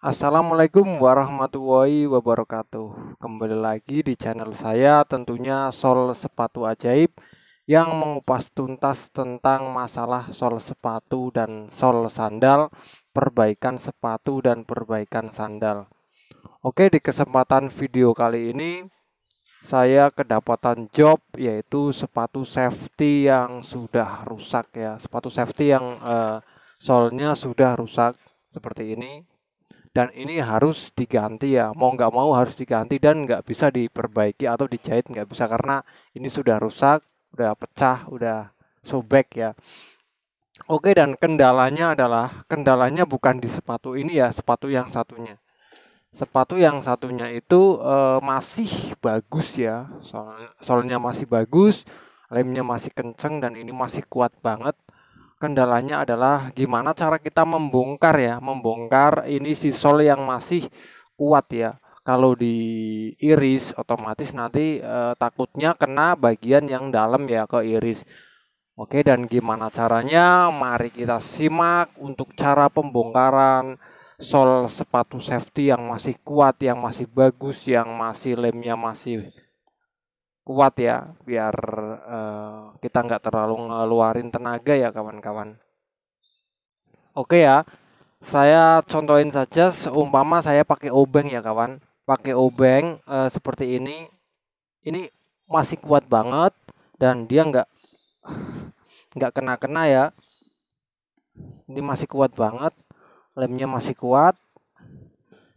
Assalamualaikum warahmatullahi wabarakatuh. Kembali lagi di channel saya, tentunya Sol Sepatu Ajaib yang mengupas tuntas tentang masalah sol sepatu dan sol sandal, perbaikan sepatu dan perbaikan sandal. Oke, di kesempatan video kali ini saya kedapatan job yaitu sepatu safety yang sudah rusak ya, sepatu safety yang solnya sudah rusak seperti ini. Dan ini harus diganti ya, mau nggak mau harus diganti dan nggak bisa diperbaiki atau dijahit, nggak bisa karena ini sudah rusak, udah pecah, udah sobek ya. Oke, dan kendalanya bukan di sepatu ini ya, sepatu yang satunya. Sepatu yang satunya itu masih bagus ya, solnya masih bagus, lemnya masih kenceng dan ini masih kuat banget. Kendalanya adalah gimana cara kita membongkar ya, membongkar ini si sol yang masih kuat ya. Kalau diiris otomatis nanti takutnya kena bagian yang dalam ya ke iris. Oke, dan gimana caranya? Mari kita simak untuk cara pembongkaran sol sepatu safety yang masih kuat, yang masih bagus, yang masih lemnya masih kuat ya, biar kita nggak terlalu ngeluarin tenaga ya kawan-kawan. Oke ya, saya contohin saja seumpama saya pakai obeng ya kawan. Pakai obeng seperti ini masih kuat banget dan dia nggak kena-kena ya. Ini masih kuat banget, lemnya masih kuat.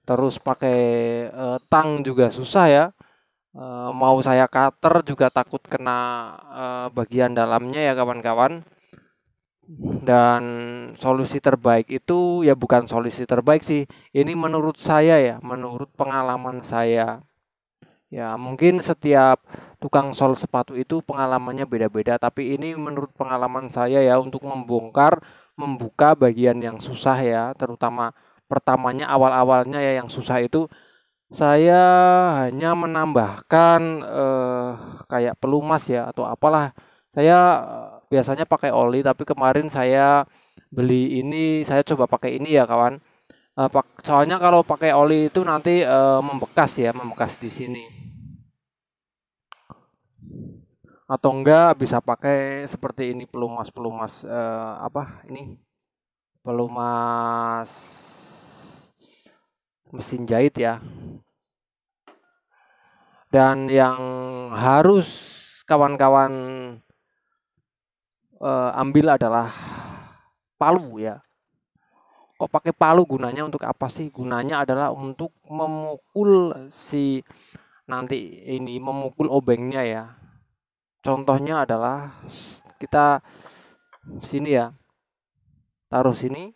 Terus pakai tang juga susah ya. Mau saya cutter juga takut kena bagian dalamnya ya kawan-kawan. Dan solusi terbaik itu ya bukan solusi terbaik sih. Ini menurut saya ya, menurut pengalaman saya. Ya, mungkin setiap tukang sol sepatu itu pengalamannya beda-beda, tapi ini menurut pengalaman saya ya untuk membongkar, membuka bagian yang susah ya, terutama pertamanya awal-awalnya ya yang susah itu saya hanya menambahkan kayak pelumas ya atau apalah. Saya biasanya pakai oli, tapi kemarin saya beli ini, saya coba pakai ini ya kawan. Soalnya kalau pakai oli itu nanti membekas ya, membekas di sini. Atau enggak bisa pakai seperti ini pelumas-pelumas apa ini? Pelumas mesin jahit ya. Dan yang harus kawan-kawan ambil adalah palu ya. Kok pakai palu gunanya untuk apa sih? Gunanya adalah untuk memukul si nanti ini memukul obengnya ya. Contohnya adalah kita sini ya, taruh sini.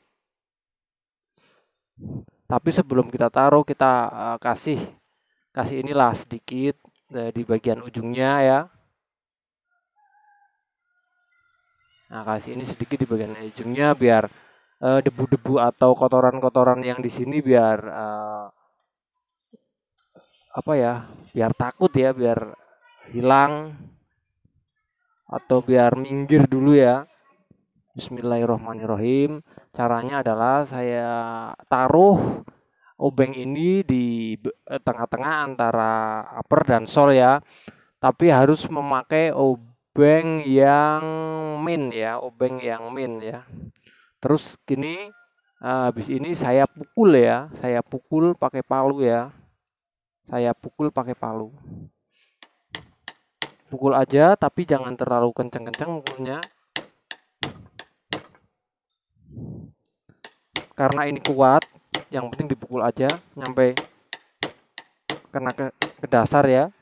Tapi sebelum kita taruh kita kasih kasih inilah sedikit di bagian ujungnya ya. Nah, kasih ini sedikit di bagian ujungnya biar debu-debu atau kotoran-kotoran yang di sini biar apa ya? Biar takut ya, biar hilang atau biar minggir dulu ya. Bismillahirrahmanirrahim. Caranya adalah saya taruh obeng ini di tengah-tengah antara upper dan sole ya. Tapi harus memakai obeng yang min ya, obeng yang min ya. Terus gini, habis ini saya pukul ya, saya pukul pakai palu ya. Saya pukul pakai palu. Pukul aja tapi jangan terlalu kenceng-kenceng mukulnya. Karena ini kuat, yang penting dipukul aja nyampe kena ke dasar ya.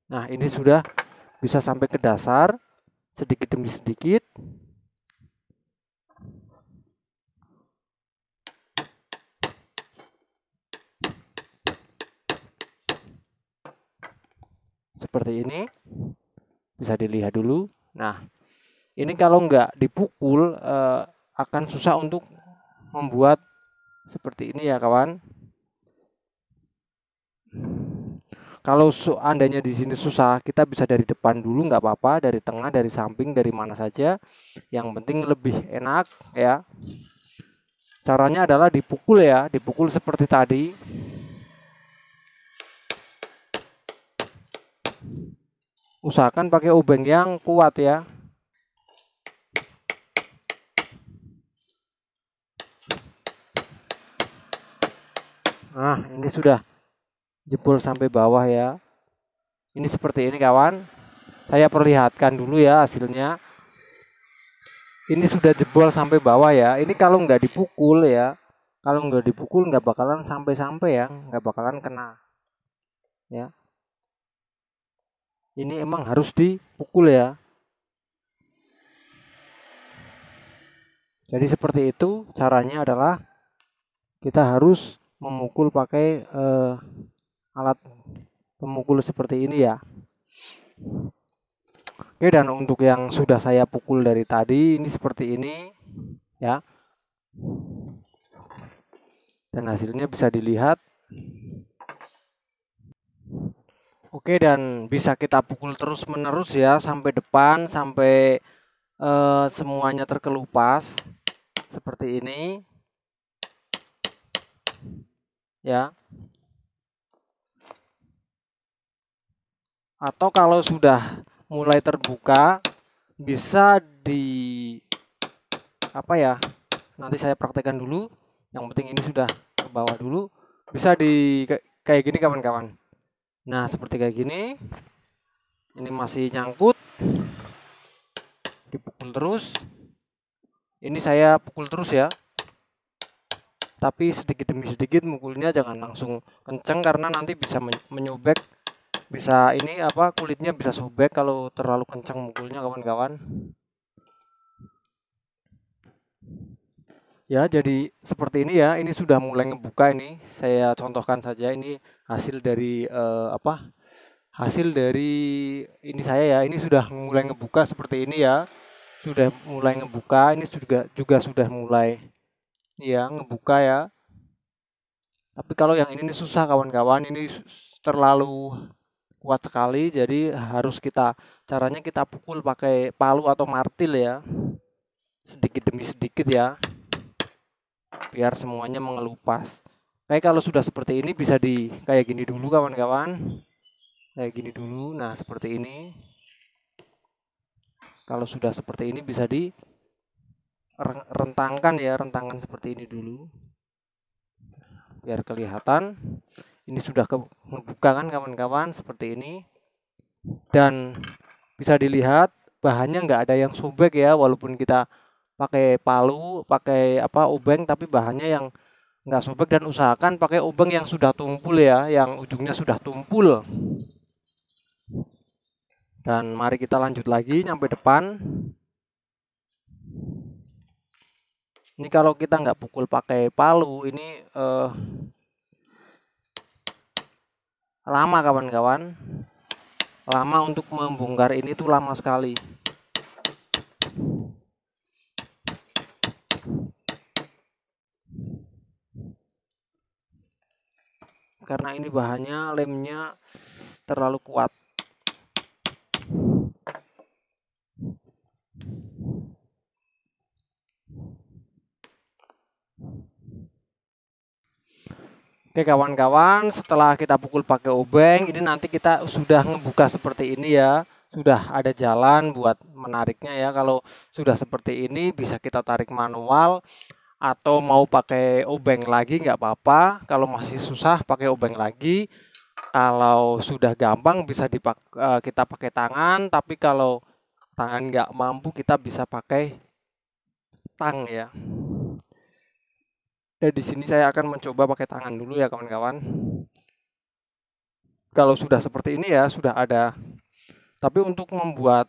Nah, ini sudah bisa sampai ke dasar sedikit demi sedikit. Seperti ini. Bisa dilihat dulu. Nah, ini kalau nggak dipukul akan susah untuk membuat seperti ini ya kawan. Kalau seandainya di sini susah, kita bisa dari depan dulu nggak apa-apa, dari tengah, dari samping, dari mana saja. Yang penting lebih enak ya. Caranya adalah dipukul ya, dipukul seperti tadi. Usahakan pakai obeng yang kuat ya. Nah, ini sudah jebol sampai bawah ya. Ini seperti ini kawan. Saya perlihatkan dulu ya hasilnya. Ini sudah jebol sampai bawah ya. Ini kalau nggak dipukul ya, kalau nggak dipukul nggak bakalan sampai-sampai ya, nggak bakalan kena. Ya, ini emang harus dipukul ya. Jadi seperti itu caranya adalah kita harus memukul pakai alat pemukul seperti ini ya. Oke, dan untuk yang sudah saya pukul dari tadi ini seperti ini ya. Dan hasilnya bisa dilihat. Oke, dan bisa kita pukul terus-menerus ya sampai depan, sampai semuanya terkelupas seperti ini ya. Atau kalau sudah mulai terbuka bisa di apa ya, nanti saya praktekkan dulu. Yang penting ini sudah ke bawah dulu, bisa di kayak gini kawan-kawan. Nah seperti kayak gini, ini masih nyangkut, dipukul terus. Ini saya pukul terus ya, tapi sedikit demi sedikit mukulnya, jangan langsung kenceng karena nanti bisa menyobek, bisa ini apa, kulitnya bisa sobek kalau terlalu kencang mukulnya kawan-kawan. Ya, jadi seperti ini ya. Ini sudah mulai ngebuka ini. Saya contohkan saja ini hasil dari apa? Hasil dari ini saya ya. Ini sudah mulai ngebuka seperti ini ya. Sudah mulai ngebuka. Ini juga sudah mulai ya ngebuka ya. Tapi kalau yang ini susah kawan-kawan. Ini terlalu kuat sekali. Jadi harus caranya kita pukul pakai palu atau martil ya. Sedikit demi sedikit ya, biar semuanya mengelupas. Kayak kalau sudah seperti ini bisa kayak gini dulu kawan-kawan. Kayak gini dulu. Nah, seperti ini. Kalau sudah seperti ini bisa rentangkan ya, rentangkan seperti ini dulu. Biar kelihatan. Ini sudah ngebuka kan kawan-kawan, seperti ini. Dan bisa dilihat bahannya nggak ada yang sobek ya, walaupun kita pakai palu, pakai apa obeng, tapi bahannya yang nggak sobek. Dan usahakan pakai obeng yang sudah tumpul ya, yang ujungnya sudah tumpul. Dan mari kita lanjut lagi nyampe depan. Ini kalau kita nggak pukul pakai palu, ini lama kawan-kawan. Lama untuk membongkar ini tuh lama sekali. Karena ini bahannya, lemnya terlalu kuat. Oke kawan-kawan, setelah kita pukul pakai obeng, ini nanti kita sudah ngebuka seperti ini ya. Sudah ada jalan buat menariknya ya. Kalau sudah seperti ini bisa kita tarik manual, atau mau pakai obeng lagi nggak apa-apa. Kalau masih susah pakai obeng lagi. Kalau sudah gampang bisa kita pakai tangan, tapi kalau tangan nggak mampu kita bisa pakai tang ya. Dan di sini saya akan mencoba pakai tangan dulu ya kawan-kawan. Kalau sudah seperti ini ya sudah ada. Tapi untuk membuat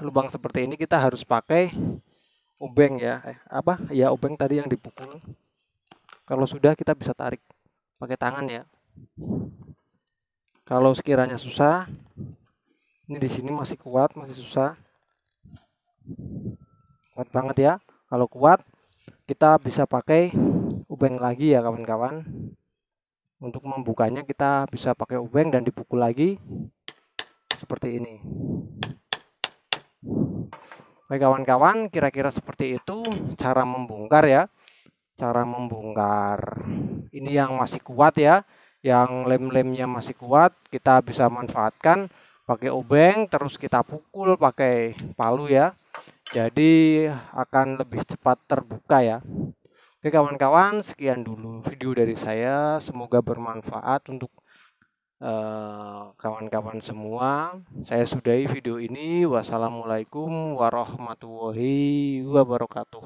lubang seperti ini kita harus pakai obeng ya. Apa? Ya obeng tadi yang dipukul. Kalau sudah kita bisa tarik pakai tangan ya. Kalau sekiranya susah, ini di sini masih kuat, masih susah. Kuat banget ya. Kalau kuat kita bisa pakai obeng lagi ya kawan-kawan. Untuk membukanya kita bisa pakai obeng dan dipukul lagi seperti ini. Oke kawan-kawan, kira-kira seperti itu cara membongkar ya. Cara membongkar ini yang masih kuat ya, yang lem-lemnya masih kuat, kita bisa manfaatkan pakai obeng, terus kita pukul pakai palu ya. Jadi akan lebih cepat terbuka ya. Oke kawan-kawan, sekian dulu video dari saya. Semoga bermanfaat untuk kawan-kawan semua. Saya sudahi video ini. Wassalamualaikum warahmatullahi wabarakatuh.